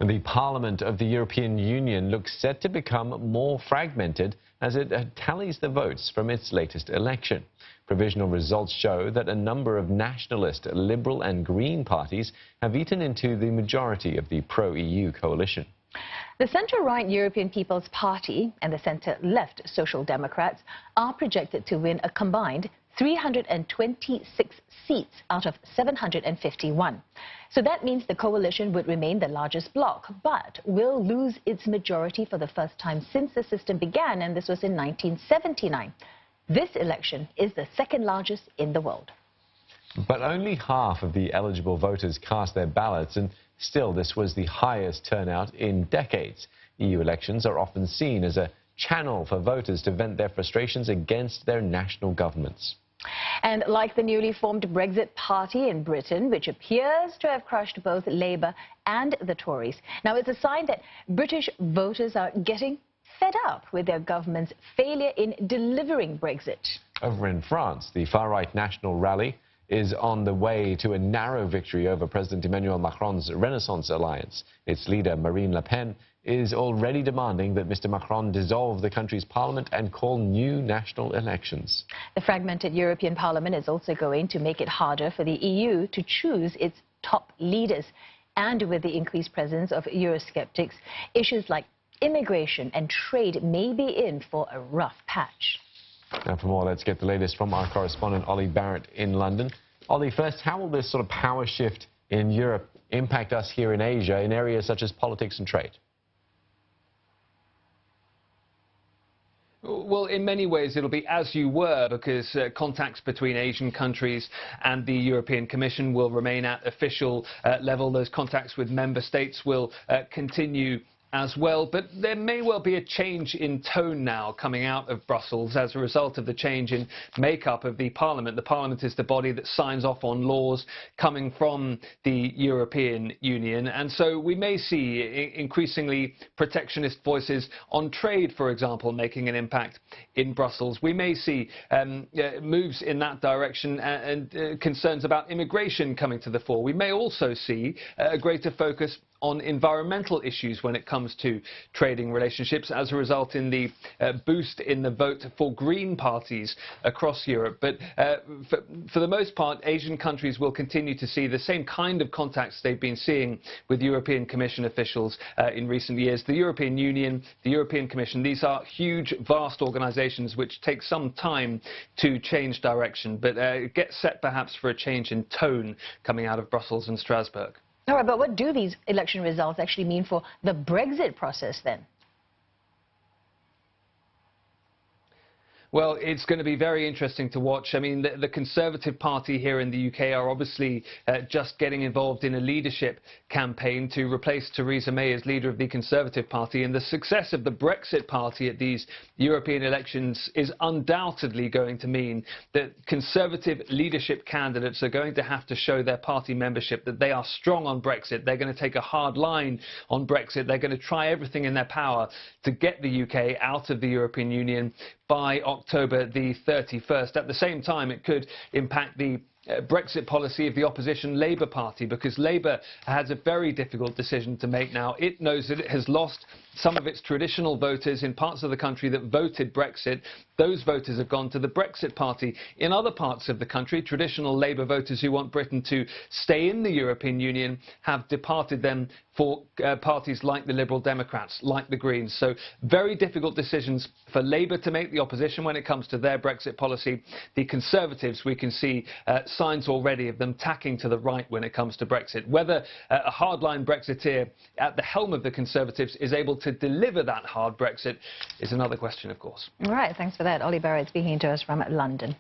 The Parliament of the European Union looks set to become more fragmented as it tallies the votes from its latest election. Provisional results show that a number of nationalist, Liberal and Green parties have eaten into the majority of the pro-EU coalition. The centre-right European People's Party and the centre-left Social Democrats are projected to win a combined 326 seats out of 751. So that means the coalition would remain the largest bloc, but will lose its majority for the first time since the system began, and this was in 1979. This election is the second largest in the world. But only half of the eligible voters cast their ballots, and still this was the highest turnout in decades. EU elections are often seen as a channel for voters to vent their frustrations against their national governments. And like the newly formed Brexit party in Britain, which appears to have crushed both Labour and the Tories, now it's a sign that British voters are getting fed up with their government's failure in delivering Brexit. Over in France, the far-right National Rally is on the way to a narrow victory over President Emmanuel Macron's Renaissance alliance. Its leader, Marine Le Pen, is already demanding that Mr. Macron dissolve the country's parliament and call new national elections. The fragmented European Parliament is also going to make it harder for the EU to choose its top leaders. And with the increased presence of Eurosceptics, issues like immigration and trade may be in for a rough patch. Now for more, let's get the latest from our correspondent Ollie Barrett in London. Ollie, first, how will this sort of power shift in Europe impact us here in Asia in areas such as politics and trade? Well, in many ways, it'll be as you were, because contacts between Asian countries and the European Commission will remain at official level. Those contacts with member states will continue as well, but there may well be a change in tone now coming out of Brussels as a result of the change in makeup of the Parliament. The Parliament is the body that signs off on laws coming from the European Union, and so we may see increasingly protectionist voices on trade, for example, making an impact in Brussels. We may see moves in that direction and concerns about immigration coming to the fore. We may also see a greater focus on environmental issues when it comes to trading relationships as a result in the boost in the vote for green parties across Europe. But for the most part, Asian countries will continue to see the same kind of contacts they've been seeing with European Commission officials in recent years. The European Union, the European Commission, these are huge, vast organizations which take some time to change direction, but get set perhaps for a change in tone coming out of Brussels and Strasbourg. All right, but what do these election results actually mean for the Brexit process then? Well, it's going to be very interesting to watch. I mean, the Conservative Party here in the UK are obviously just getting involved in a leadership campaign to replace Theresa May as leader of the Conservative Party. And the success of the Brexit Party at these European elections is undoubtedly going to mean that Conservative leadership candidates are going to have to show their party membership that they are strong on Brexit. They're going to take a hard line on Brexit. They're going to try everything in their power to get the UK out of the European Union by October the 31st. At the same time, it could impact the Brexit policy of the opposition Labour Party, because Labour has a very difficult decision to make now. It knows that it has lost some of its traditional voters in parts of the country that voted Brexit. Those voters have gone to the Brexit Party. In other parts of the country, traditional Labour voters who want Britain to stay in the European Union have departed them for parties like the Liberal Democrats, like the Greens. So very difficult decisions for Labour to make, the opposition, when it comes to their Brexit policy. The Conservatives, we can see signs already of them tacking to the right when it comes to Brexit. Whether a hardline Brexiteer at the helm of the Conservatives is able to deliver that hard Brexit is another question, of course. All right, thanks for that. Ollie Barrett speaking to us from London.